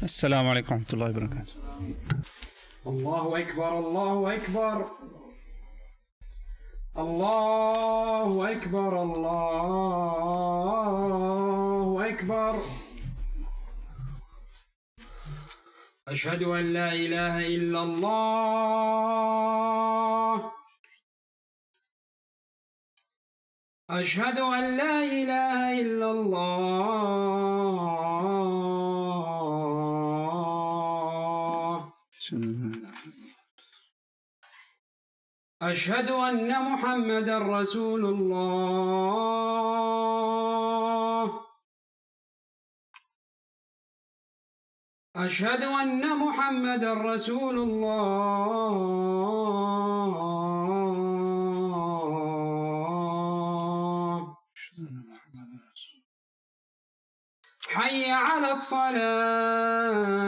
السلام عليكم ورحمة الله وبركاته. الله أكبر الله أكبر الله أكبر الله أكبر. أشهد أن لا إله إلا الله. أشهد أن لا إله إلا الله. أشهد أن محمدا رسول الله. أشهد أن محمدا رسول الله. حي على الصلاة.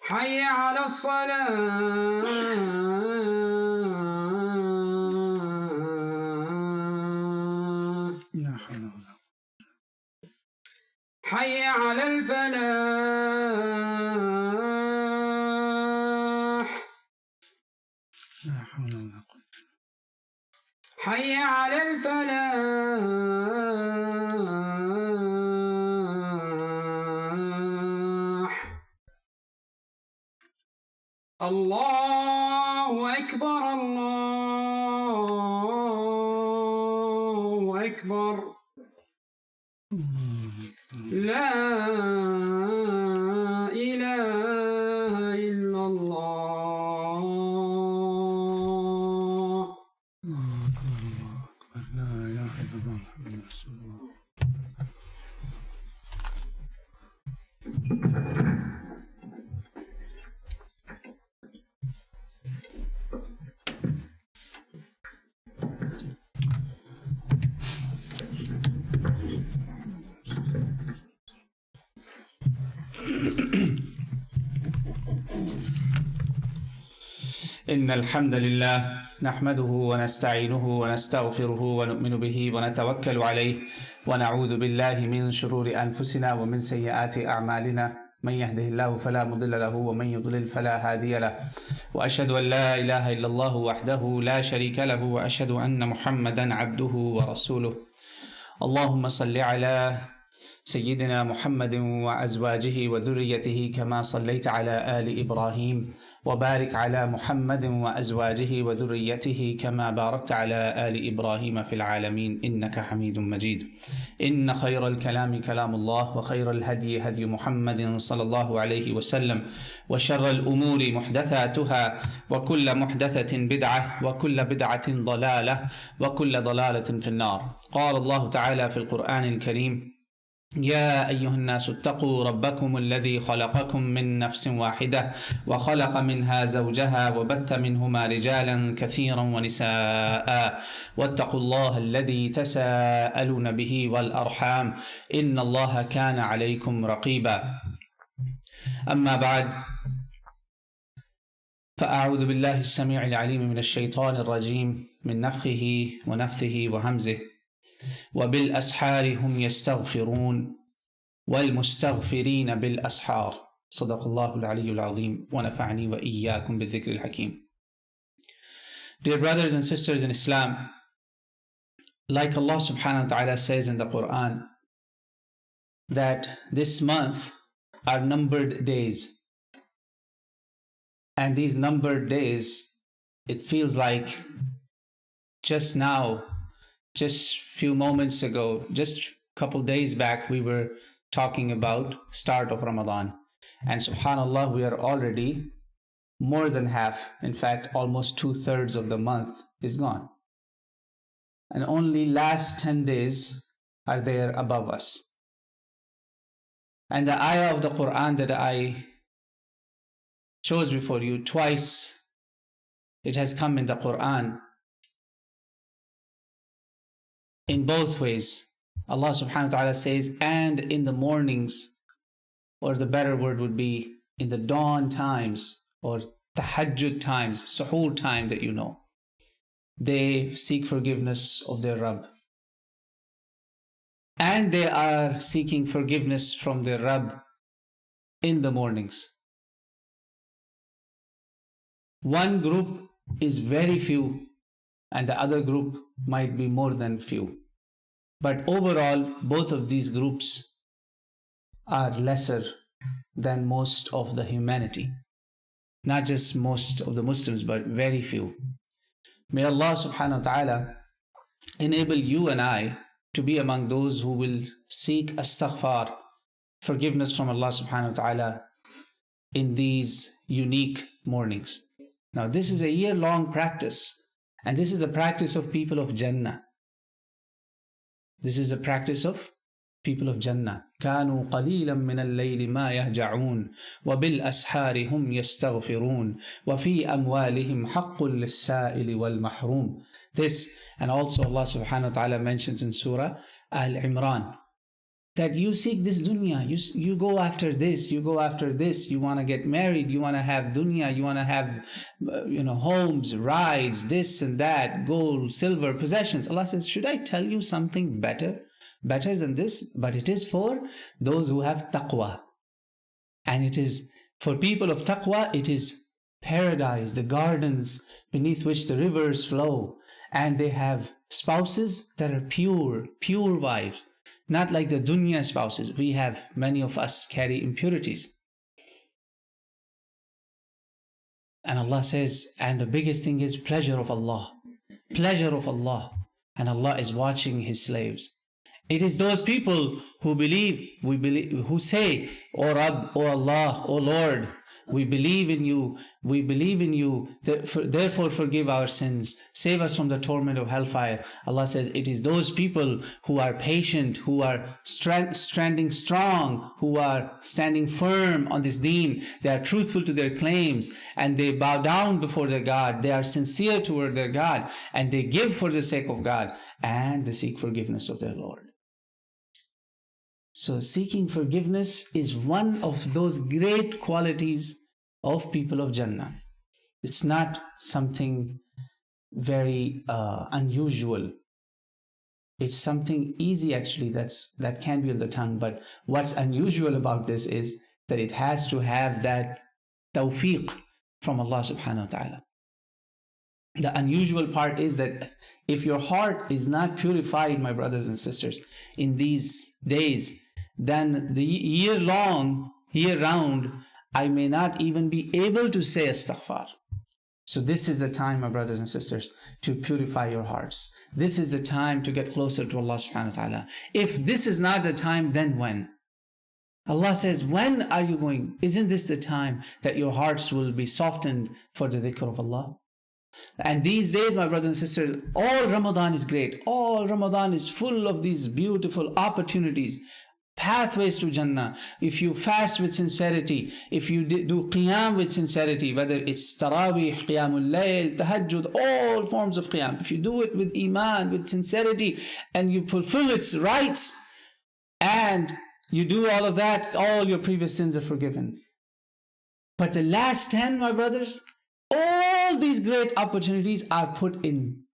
حي على الصلاة. حي على الفلاح. حي على الفلاح. الله أكبر الله أكبر. لا إله إلا الله. لا إله إلا الله محمد رسول الله. إن الحمد لله نحمده ونستعينه ونستغفره ونؤمن به ونتوكل عليه ونعوذ بالله من شرور أنفسنا ومن سيئات أعمالنا. من يهده الله فلا مضل له ومن يضلل فلا هادي له. وأشهد أن لا إله إلا الله وحده لا شريك له وأشهد أن محمدا عبده ورسوله. اللهم صل على سيدنا محمد وأزواجه وذريته كما صليت على آل إبراهيم وبارك على محمد وأزواجه وذريته كما باركت على آل إبراهيم في العالمين إنك حميد مجيد. إن خير الكلام كلام الله وخير الهدي هدي محمد صلى الله عليه وسلم وشر الأمور محدثاتها وكل محدثة بدعة وكل بدعة ضلالة وكل ضلالة في النار. قال الله تعالى في القرآن الكريم: يا أيها الناس اتقوا ربكم الذي خلقكم من نفس واحدة وخلق منها زوجها وبث منهما رجالا كثيرا ونساء واتقوا الله الذي تساءلون به والأرحام إن الله كان عليكم رقيبا. أما بعد، فأعوذ بالله السميع العليم من الشيطان الرجيم من نفخه ونفثه وهمزه. وبالأسحار هم يستغفرون والمستغفرين بالأسحار. صدق الله العلي العظيم ونفعني وإياكم بالذكر الحكيم. Dear brothers and sisters in Islam, like Allah subhanahu wa ta'ala says in the Quran, that this month are numbered days, and these numbered days, it feels like just now, just few moments ago, just a couple days back, we were talking about start of Ramadan. And subhanallah, we are already more than half, in fact, almost 2/3 of the month is gone. And only last 10 days are there above us. And the ayah of the Quran that I chose before you, twice it has come in the Quran. In both ways, Allah subhanahu wa ta'ala says, and in the mornings, or the better word would be in the dawn times, or tahajjud times, suhoor time that you know, they seek forgiveness of their Rabb. and they are seeking forgiveness from their Rabb in the mornings. One group is very few and the other group might be more than few. But overall, both of these groups are lesser than most of the humanity. Not just most of the Muslims, but very few. May Allah subhanahu wa ta'ala enable you and I to be among those who will seek Astaghfar, forgiveness from Allah subhanahu wa ta'ala in these unique mornings. Now this is a year-long practice, and this is a practice of people of Jannah. This is a practice of people of Jannah. كانوا قليلا من الليل ما يهجعون وبالأسحار هم يستغفرون وفي أموالهم حق للسائل والمحروم. This, and also Allah subhanahu wa ta'ala mentions in Surah Al-Imran that you seek this dunya, you go after this, you go after this, you want to get married, you want to have dunya, you want to have homes, rides, this and that, gold, silver, possessions. Allah says, should I tell you something better than this? But it is for those who have taqwa. And it is for people of taqwa, it is paradise, the gardens beneath which the rivers flow. And they have spouses that are pure wives. Not like the dunya spouses. Many of us carry impurities. And Allah says, and the biggest thing is pleasure of Allah. Pleasure of Allah. And Allah is watching His slaves. It is those people who who say, O Rabb, O Allah, O Lord, we believe in you, therefore forgive our sins, save us from the torment of hellfire. Allah says it is those people who are patient, who are standing strong, who are standing firm on this deen. They are truthful to their claims and they bow down before their God. They are sincere toward their God and they give for the sake of God and they seek forgiveness of their Lord. So seeking forgiveness is one of those great qualities of people of Jannah. It's not something very unusual. It's something easy actually that can be on the tongue. But what's unusual about this is that it has to have that tawfiq from Allah subhanahu wa ta'ala. The unusual part is that if your heart is not purified, my brothers and sisters, in these days, then the year round, I may not even be able to say Astaghfar. So this is the time, my brothers and sisters, to purify your hearts. This is the time to get closer to Allah subhanahu wa ta'ala. If this is not the time, then when? Allah says, when are you going? Isn't this the time that your hearts will be softened for the dhikr of Allah? And these days, my brothers and sisters, all Ramadan is great. All Ramadan is full of these beautiful opportunities, pathways to Jannah. If you fast with sincerity, if you do qiyam with sincerity, whether it's tarawih, qiyamul layl, tahajjud, all forms of qiyam, if you do it with iman, with sincerity, and you fulfill its rights, and you do all of that, all your previous sins are forgiven. But the last 10, my brothers, all these great opportunities are put in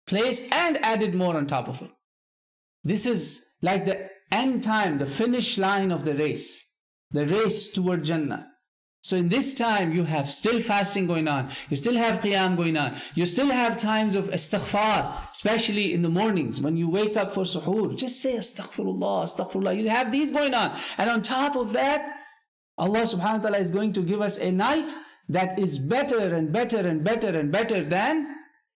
place and added more on top of it. This is like the end time, the finish line of the race toward Jannah. So in this time, you have still fasting going on, you still have qiyam going on, you still have times of Astaghfar, especially in the mornings when you wake up for suhoor. Just say Astaghfirullah, Astaghfirullah. You have these going on, and on top of that, Allah subhanahu wa ta'ala is going to give us a night that is better and better and better and better than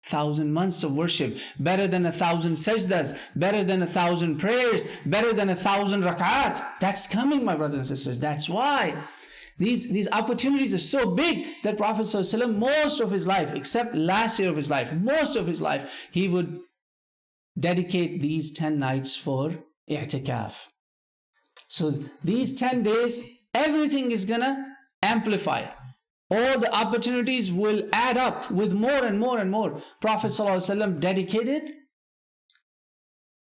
1,000 months of worship, better than 1,000 sajdas, better than 1,000 prayers, better than 1,000 rak'at. That's coming, my brothers and sisters. That's why these opportunities are so big that Prophet ﷺ, most of his life, except last year of his life, most of his life, he would dedicate these 10 nights for Itikaf. So these 10 days, everything is gonna amplify. All the opportunities will add up with more and more and more. Prophet ﷺ dedicated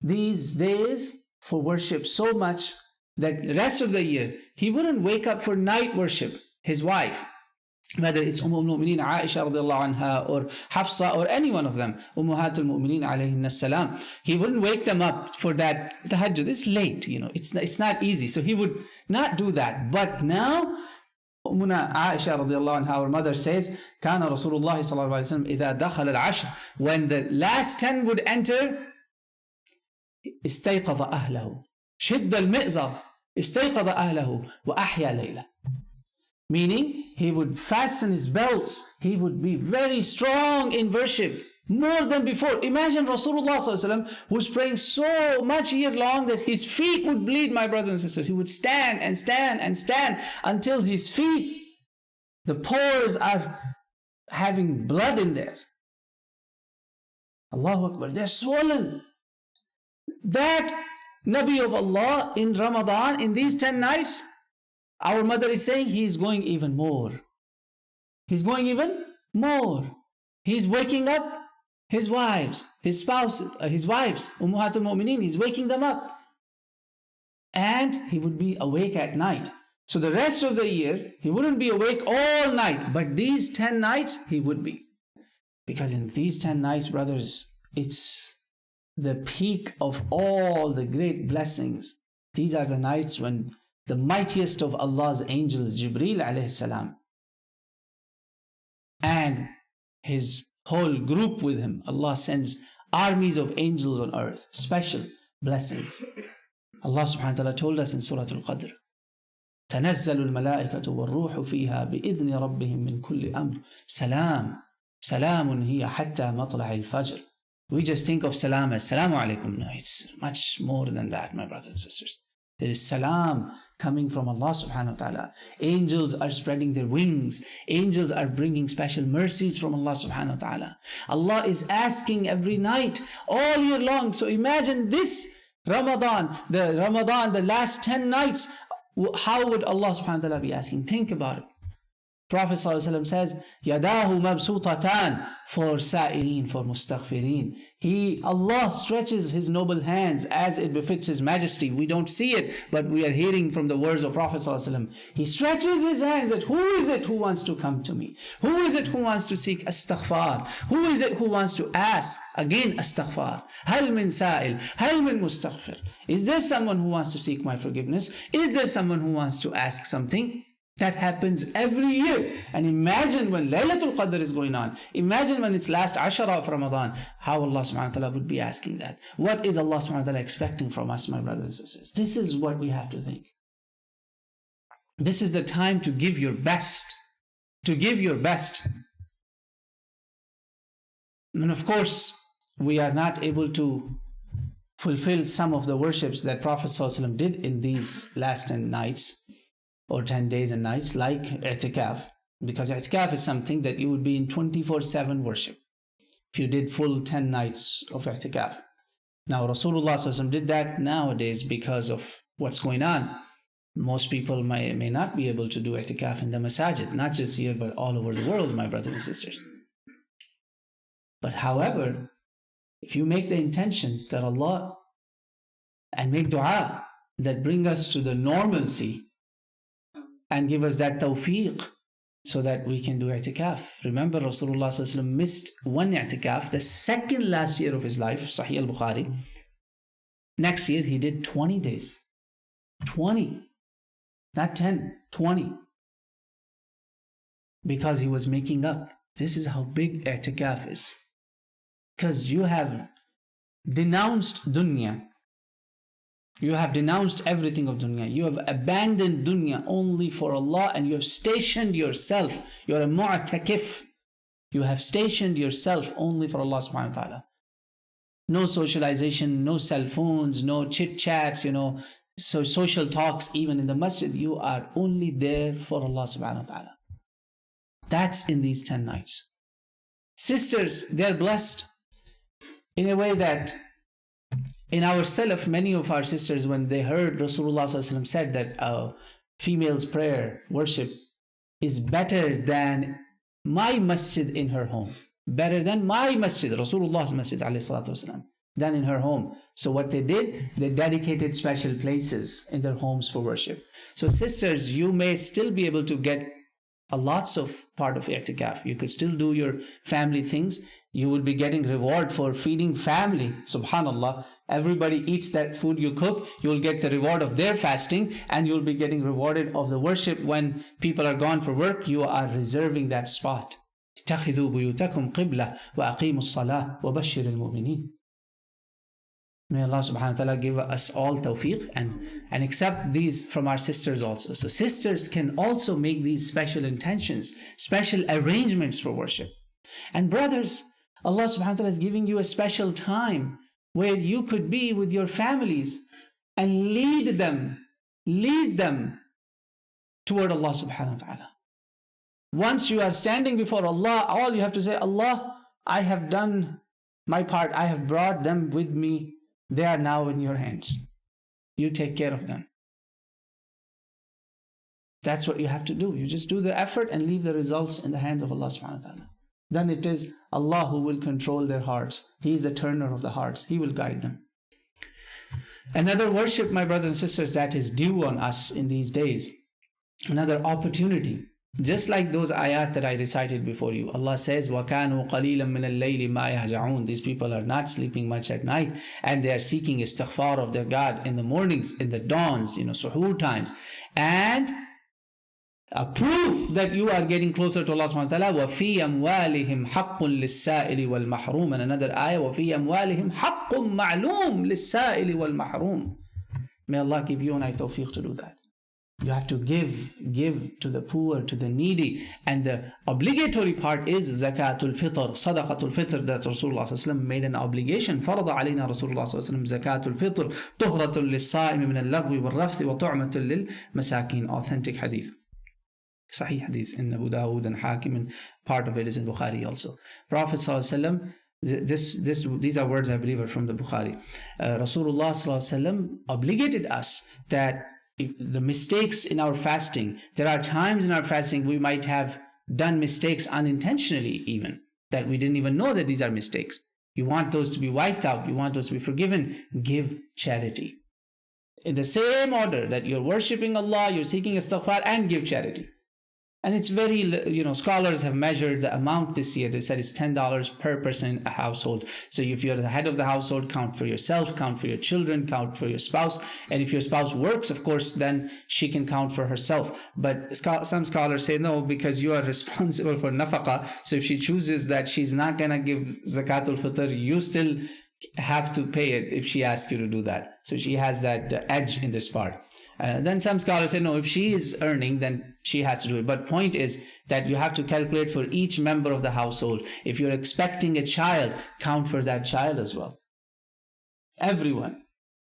these days for worship so much that the rest of the year, he wouldn't wake up for night worship. His wife, whether it's Al-Mu'mineen Aisha radiallahu anha or Hafsa or any one of them, Ummahatul Mu'mineen alayhinna salam, he wouldn't wake them up for that tahajjud. It's late, it's not easy. So he would not do that. But now, Ummuna Aisha radiallahu anha, our mother says, Kana Rasulullah sallallahu alayhi wa sallam, إِذَا دَخَلَ الْعَشْرِ, when the last 10 would enter, استيقظ أهله شد المئزر استيقظ أهله وأحيا ليلة. Meaning, he would fasten his belts, he would be very strong in worship, more than before. Imagine Rasulullah ﷺ was praying so much year long that his feet would bleed, my brothers and sisters. He would stand and stand and stand until his feet, the pores are having blood in there. Allahu Akbar, they're swollen. That Nabi of Allah in Ramadan, in these 10 nights, our mother is saying he is going even more. He's going even more. He's waking up his wives, his spouses, his wives, Ummahatul Mu'mineen, he's waking them up. And he would be awake at night. So the rest of the year, he wouldn't be awake all night. But these 10 nights, he would be. Because in these 10 nights, brothers, it's the peak of all the great blessings. These are the nights when the mightiest of Allah's angels, Jibreel alayhi salam, and his whole group with him, Allah sends armies of angels on earth, special blessings. Allah subhanahu wa ta'ala told us in Surah Al-Qadr, تنزل الملائكة والروح فيها بإذن ربهم من كل أمر سلام هي حتى مطلع الفجر. We just think of salam as salamu alaikum. No, it's much more than that, my brothers and sisters. There is salam coming from Allah subhanahu wa ta'ala. Angels are spreading their wings. Angels are bringing special mercies from Allah subhanahu wa ta'ala. Allah is asking every night, all year long. So imagine this Ramadan, the last 10 nights, how would Allah subhanahu wa ta'ala be asking? Think about it. Prophet ﷺ says, Yadahu mabsutatan, for sa'ilin, for mustaghfirin. Allah stretches his noble hands as it befits his majesty. We don't see it, but we are hearing from the words of Prophet ﷺ. He stretches his hands that who is it who wants to come to me? Who is it who wants to seek astaghfar? Who is it who wants to ask? Again, astaghfar. Hal min sa'il, hal min mustaghfir. Is there someone who wants to seek my forgiveness? Is there someone who wants to ask something? That happens every year. And imagine when Laylatul Qadr is going on. Imagine when it's last Ashara of Ramadan. How Allah subhanahu wa ta'ala would be asking that. What is Allah subhanahu wa ta'ala expecting from us, my brothers and sisters? This is what we have to think. This is the time to give your best. To give your best. And of course, we are not able to fulfill some of the worships that Prophet ﷺ did in these last 10 nights. Or 10 days and nights, like Itikaf, because Itikaf is something that you would be in 24/7 worship if you did full 10 nights of Itikaf. Now Rasulullah ﷺ did that. Nowadays, because of what's going on, most people may not be able to do Itikaf in the masajid, not just here but all over the world, my brothers and sisters. But however, if you make the intention that Allah, and make dua that bring us to the normalcy and give us that tawfiq so that we can do i'tikaf. Remember, Rasulullah ﷺ missed one i'tikaf, the second last year of his life, Sahih al-Bukhari. Next year, he did 20 days. 20. Not 10, 20. Because he was making up. This is how big i'tikaf is. Because you have denounced dunya. You have denounced everything of dunya. You have abandoned dunya only for Allah, and you have stationed yourself. You're a mu'takif. You have stationed yourself only for Allah subhanahu wa ta'ala. No socialization, no cell phones, no chit chats, so social talks even in the masjid. You are only there for Allah subhanahu wa ta'ala. That's in these 10 nights. Sisters, they're blessed in a way that in our salaf, many of our sisters, when they heard Rasulullah ﷺ said that a female's prayer, worship, is better than my masjid in her home. Better than my masjid, Rasulullah's masjid ﷺ, than in her home. So what they did, they dedicated special places in their homes for worship. So sisters, you may still be able to get a lots of part of Itikaf. You could still do your family things. You will be getting reward for feeding family. Subhanallah. Everybody eats that food you cook. You will get the reward of their fasting, and you will be getting rewarded of the worship when people are gone for work. You are reserving that spot. اتخذوا بيوتكم قبلة وأقيموا الصلاة وبشر المؤمنين. May Allah subhanahu wa ta'ala give us all tawfiq and accept these from our sisters also. So sisters can also make these special intentions, special arrangements for worship. And brothers, Allah subhanahu wa ta'ala is giving you a special time where you could be with your families and lead them toward Allah subhanahu wa ta'ala. Once you are standing before Allah, all you have to say, Allah, I have done my part. I have brought them with me. They are now in your hands. You take care of them. That's what you have to do. You just do the effort and leave the results in the hands of Allah subhanahu wa ta'ala. Then it is Allah who will control their hearts. He is the turner of the hearts. He will guide them. Another worship, my brothers and sisters, that is due on us in these days. Another opportunity. Just like those ayat that I recited before you, Allah says, وَكَانُوا قَلِيلًا مِنَ اللَّيْلِ مَا يَهْجَعُونَ. These people are not sleeping much at night, and they are seeking istighfar of their God in the mornings, in the dawns, suhoor times. And a proof that you are getting closer to Allah subhanahu wa ta'ala, وَفِي أَمْوَالِهِمْ حَقٌّ لِلسَّائِلِ وَالْمَحْرُومِ. And another ayah, وَفِي أَمْوَالِهِمْ حَقٌّ مَعْلُومٌ لِلسَّائِلِ وَالْمَحْرُومِ. May Allah give you and I tawfiq to do that. You have to give to the poor, to the needy. And the obligatory part is zakatul fitr, sadaqatul fitr, that Rasulullah ﷺ made an obligation. فرض علينا رسول الله صلى الله عليه وسلم زكاة الفطر طهرة للصائم من اللغو والرفث وطعمة للمساكين. Authentic hadith. Sahih hadith in Abu Dawud and Hakim, and part of it is in Bukhari also. Prophet ﷺ, these are words I believe are from the Bukhari. Rasulullah ﷺ obligated us that the mistakes in our fasting, there are times in our fasting we might have done mistakes unintentionally, even that we didn't even know that these are mistakes. You want those to be wiped out, you want those to be forgiven. Give charity in the same order that you're worshipping Allah, you're seeking Astaghfar, and give charity. And it's very, scholars have measured the amount this year. They said it's $10 per person in a household. So if you're the head of the household, count for yourself, count for your children, count for your spouse. And if your spouse works, of course, then she can count for herself. But some scholars say no, because you are responsible for nafaqah. So if she chooses that she's not going to give zakatul fitr, you still have to pay it if she asks you to do that. So she has that edge in this part. Then some scholars say, no, if she is earning, then she has to do it. But point is that you have to calculate for each member of the household. If you're expecting a child, count for that child as well. Everyone.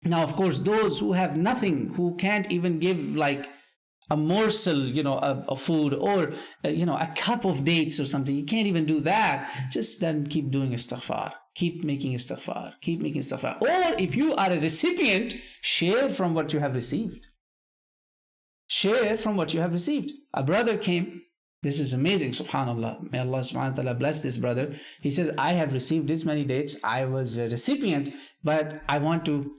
Now, of course, those who have nothing, who can't even give like a morsel, of food, or, a cup of dates or something, you can't even do that. Just then keep doing istighfar. Keep making istighfar. Keep making istighfar. Or if you are a recipient, share from what you have received. Share from what you have received. A brother came. This is amazing, subhanallah. May Allah subhanahu wa ta'ala bless this brother. He says, I have received this many dates. I was a recipient, but I want to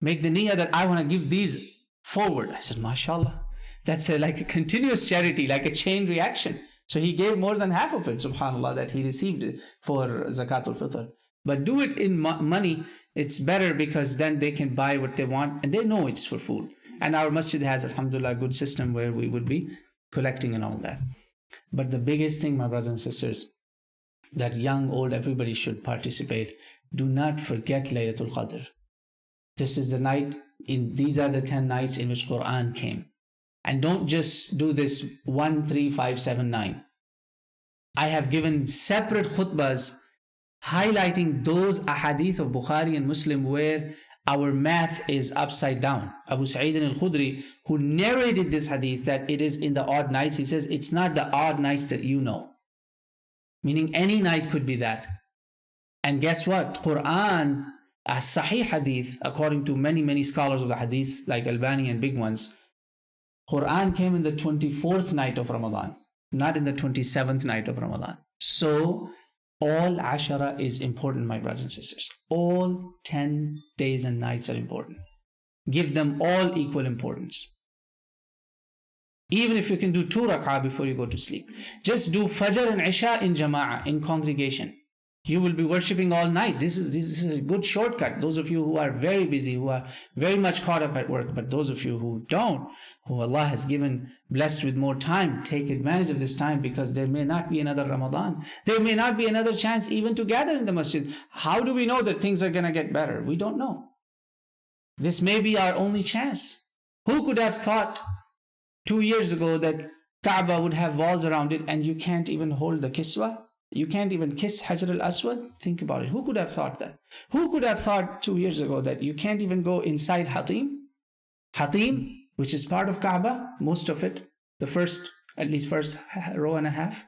make the niyyah that I want to give these forward. I said, mashallah. That's like a continuous charity, like a chain reaction. So he gave more than half of it, subhanallah, that he received it for zakatul fitr. But do it in money. It's better because then they can buy what they want and they know it's for food. And our masjid has, alhamdulillah, a good system where we would be collecting and all that. But the biggest thing, my brothers and sisters, that young, old, everybody should participate. Do not forget Laylatul Qadr. This is the night, these are the 10 nights in which Quran came. And don't just do this 1, 3, 5, 7, 9. I have given separate khutbahs highlighting those ahadith of Bukhari and Muslim where our math is upside down. Abu Sa'id al-Khudri, who narrated this hadith that it is in the odd nights, he says it's not the odd nights that you know. Meaning any night could be that. And guess what? Quran, a sahih hadith, according to many, many scholars of the hadith, like Albani and big ones, Quran came in the 24th night of Ramadan, not in the 27th night of Ramadan. So all Ashara is important, my brothers and sisters. All 10 days and nights are important. Give them all equal importance. Even if you can do 2 rak'ah before you go to sleep. Just do Fajr and Isha in Jama'ah, in congregation. You will be worshipping all night. This is a good shortcut. Those of you who are very busy, who are very much caught up at work, but those of you who don't, who Allah has given, blessed with more time, take advantage of this time, because there may not be another Ramadan. There may not be another chance even to gather in the masjid. How do we know that things are going to get better? We don't know. This may be our only chance. Who could have thought 2 years ago that Kaaba would have walls around it and you can't even hold the kiswa? You can't even kiss Hajar al-Aswad? Think about it. Who could have thought that? Who could have thought 2 years ago that you can't even go inside Hatim? Hatim, which is part of Kaaba, most of it, the first, at least first row and a half.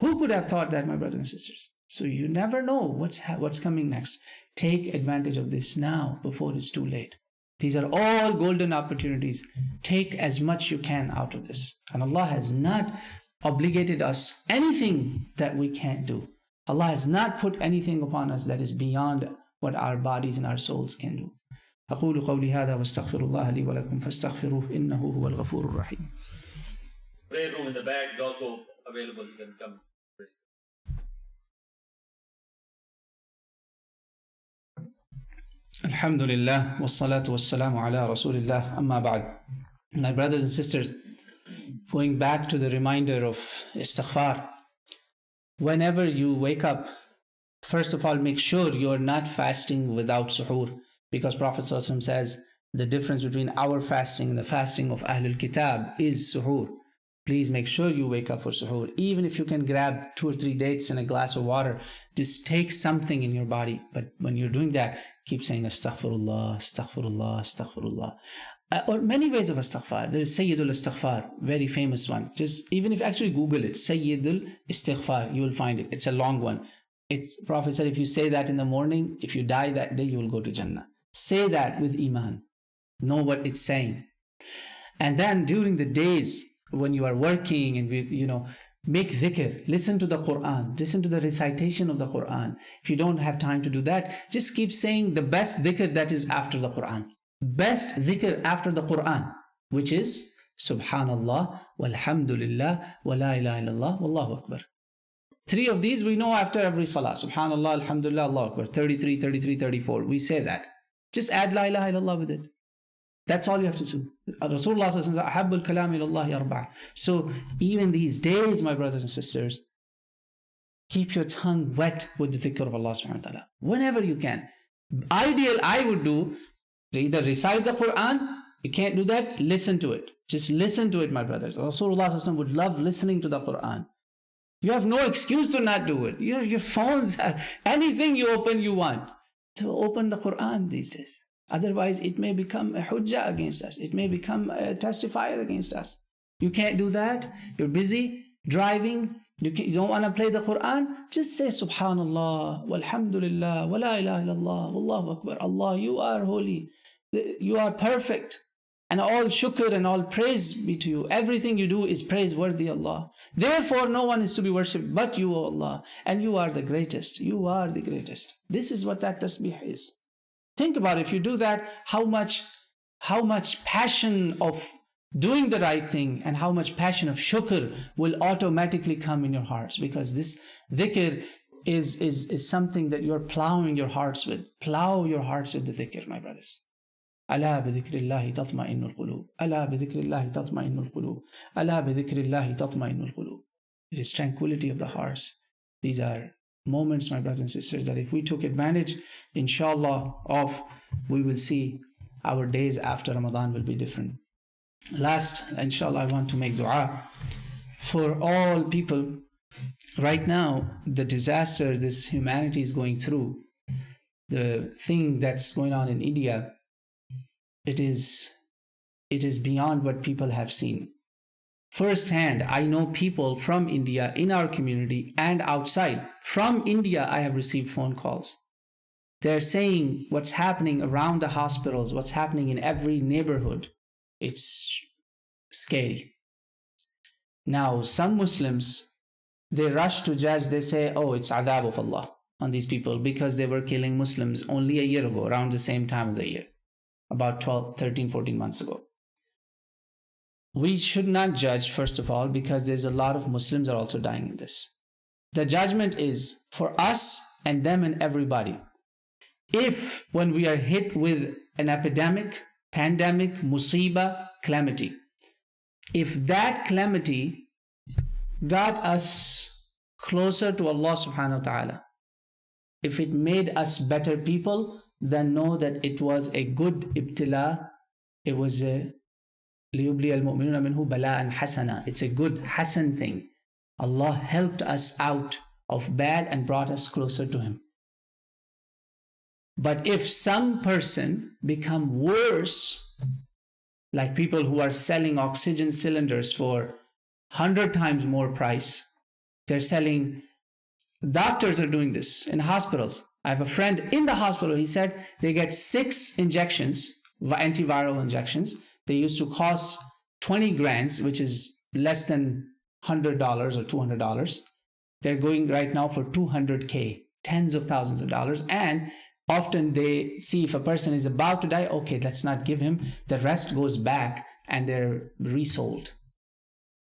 Who could have thought that, my brothers and sisters? So you never know what's coming next. Take advantage of this now before it's too late. These are all golden opportunities. Take as much you can out of this. And Allah has not obligated us anything that we can't do. Allah has not put anything upon us that is beyond what our bodies and our souls can do. أقول قولي هذا واستغفر الله لي ولكم فاستغفروه إنه هو الغفور الرحيم. Prayer room in the back is also available. You can come. Alhamdulillah wassalatu wassalamu ala rasulillah amma ba'd. My brothers and sisters, going back to the reminder of Astaghfar, whenever you wake up, first of all, make sure you're not fasting without suhoor, because Prophet ﷺ says the difference between our fasting and the fasting of Ahlul Kitab is suhoor. Please make sure you wake up for suhoor. Even if you can grab 2 or 3 dates and a glass of water, just take something in your body. But when you're doing that, keep saying Astaghfirullah, Astaghfirullah, Astaghfirullah. Or many ways of Astaghfar. There is Sayyidul Astaghfar, very famous one. Just even if you actually Google it, Sayyidul Istighfar, you will find it. It's a long one. Prophet said, if you say that in the morning, if you die that day, you will go to Jannah. Say that with Iman. Know what it's saying. And then during the days when you are working and make dhikr, listen to the Quran, listen to the recitation of the Quran. If you don't have time to do that, just keep saying the best dhikr that is after the Quran. Best dhikr after the Quran, which is Subhanallah, walhamdulillah, wa la ilaha illallah, wallahu akbar. 3 of these we know after every salah. Subhanallah, alhamdulillah, Allahu akbar. 33, 33, 34. We say that. Just add la ilaha illallah with it. That's all you have to do. Rasulullah says, Ahabbul kalam ilallahi arba'a. So even these days, my brothers and sisters, keep your tongue wet with the dhikr of Allah subhanahu wa ta'ala. Whenever you can. Ideal, I would do, either recite the Quran, you can't do that, listen to it. Just listen to it, my brothers. Rasulullah would love listening to the Quran. You have no excuse to not do it. Your phones, anything you open, you want to open the Quran these days. Otherwise, it may become a hujjah against us. It may become a testifier against us. You can't do that. You're busy driving. You don't want to play the Quran. Just say Subhanallah, walhamdulillah, wa la ilaha illallah, wallahu akbar. Allah, you are holy. You are perfect. And all shukr and all praise be to you. Everything you do is praiseworthy, Allah. Therefore, no one is to be worshipped but you, O Allah. And you are the greatest. You are the greatest. This is what that tasbih is. Think about it. If you do that, how much passion of doing the right thing and how much passion of shukr will automatically come in your hearts, because this dhikr is something that you're plowing your hearts with. Plow your hearts with the dhikr, my brothers. Ala bi dhikrillahi tatma'innul qulub. Ala bi dhikrillahi tatma'innul qulub. Ala bi dhikrillahi tatma'innul qulub. It is tranquility of the hearts. These are moments, my brothers and sisters, that if we took advantage, inshallah, we will see our days after Ramadan will be different. Last, inshallah, I want to make dua for all people. Right now, the disaster this humanity is going through, the thing that's going on in India, it is beyond what people have seen. Firsthand, I know people from India in our community and outside. From India, I have received phone calls. They're saying what's happening around the hospitals, what's happening in every neighborhood. It's scary. Now, some Muslims, they rush to judge. They say, oh, it's adab of Allah on these people because they were killing Muslims only a year ago, around the same time of the year, about 13, 14 months ago. we should not judge, first of all, because there's a lot of Muslims are also dying in this. The judgment is for us and them and everybody. If when we are hit with an epidemic, pandemic, musibah, calamity, if that calamity got us closer to Allah subhanahu wa ta'ala, if it made us better people, then know that it was a good ibtila. It was a liyubli al-mu'minuna minhu bala'an hasana. It's a good hasan thing. Allah helped us out of bad and brought us closer to Him. But if some person become worse, like people who are selling oxygen cylinders for 100 times more price, they're selling, doctors are doing this in hospitals. I have a friend in the hospital, he said they get 6 injections, antiviral injections. They used to cost 20 grand, which is less than $100 or $200. They're going right now for $200K, tens of thousands of dollars. And often they see if a person is about to die, okay, let's not give him. The rest goes back and they're resold.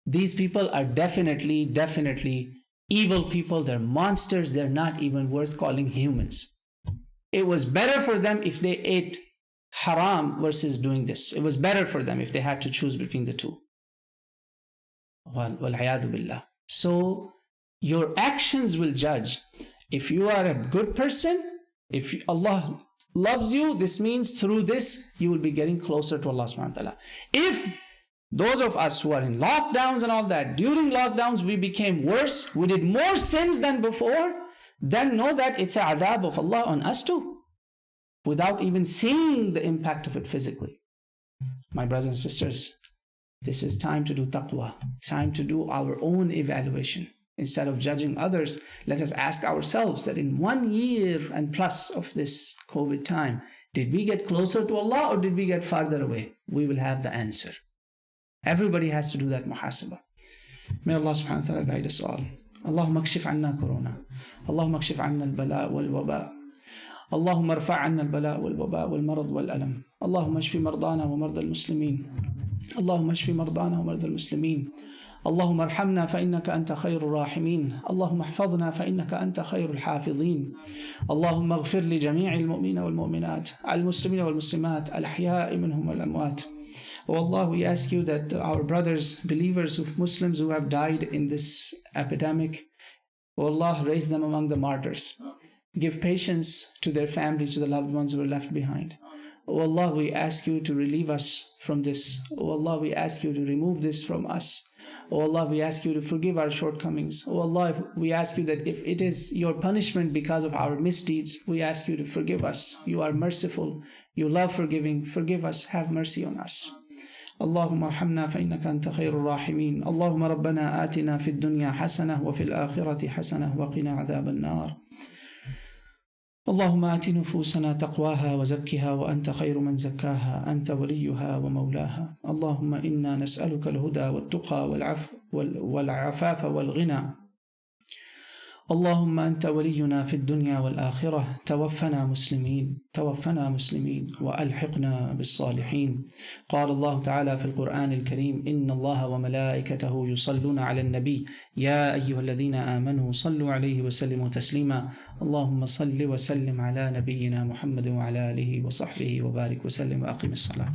These people are definitely evil people. They're monsters. They're not even worth calling humans. It was better for them if they ate haram versus doing this. It was better for them if they had to choose between the two. Wal-'iyadhu billah. So your actions will judge. If you are a good person, if Allah loves you, this means through this you will be getting closer to Allah subhanahu wa ta'ala. If those of us who are in lockdowns and all that, during lockdowns we became worse, we did more sins than before, then know that it's a adab of Allah on us too, without even seeing the impact of it physically. My brothers and sisters, this is time to do taqwa. It's time to do our own evaluation. Instead of judging others, let us ask ourselves that in 1 year and plus of this COVID time, did we get closer to Allah or did we get farther away? We will have the answer. Everybody has to do that muhasabah. May Allah subhanahu wa ta'ala guide us all. Allahumma kshif anna corona. Allahumma kshif anna al-bala wal-waba. Allahumma rfa' anna al-bala wal-waba wal-marad wal-alam. Allahumma ashfi mardana wa marda al-muslimin. Allahumma ashfi mardana wa marda al-muslimin. اللهم ارحمنا فإنك أنت خير الراحمين اللهم احفظنا فإنك أنت خير الحافظين اللهم اغفر لجميع المؤمنين والمؤمنات المسلمين والمسلمات الأحياء منهم والأموات. Oh Allah, we ask you that our brothers, believers, Muslims who have died in this epidemic, oh Allah, raise them among the martyrs. Give patience to their families, to the loved ones who were left behind. Oh Allah, we ask you to relieve us from this. Oh Allah, we ask you to remove this from us. Oh Allah, we ask you to forgive our shortcomings. Oh Allah, we ask you that if it is your punishment because of our misdeeds, we ask you to forgive us. You are merciful. You love forgiving. Forgive us. Have mercy on us. اللهم ارحمنا فإنك أنت خير الراحمين اللهم ربنا آتنا في الدنيا حسنة وفي الآخرة حسنة وقنا عذاب النار اللهم آت نفوسنا تقواها وزكها وأنت خير من زكاها أنت وليها ومولاها اللهم إنا نسألك الهدى والتقى والعفاف والغنى اللهم أنت ولينا في الدنيا والآخرة توفنا مسلمين وألحقنا بالصالحين قال الله تعالى في القرآن الكريم إن الله وملائكته يصلون على النبي يا أيها الذين آمنوا صلوا عليه وسلموا تسليما اللهم صل وسلم على نبينا محمد وعلى آله وصحبه وبارك وسلم وأقم الصلاة.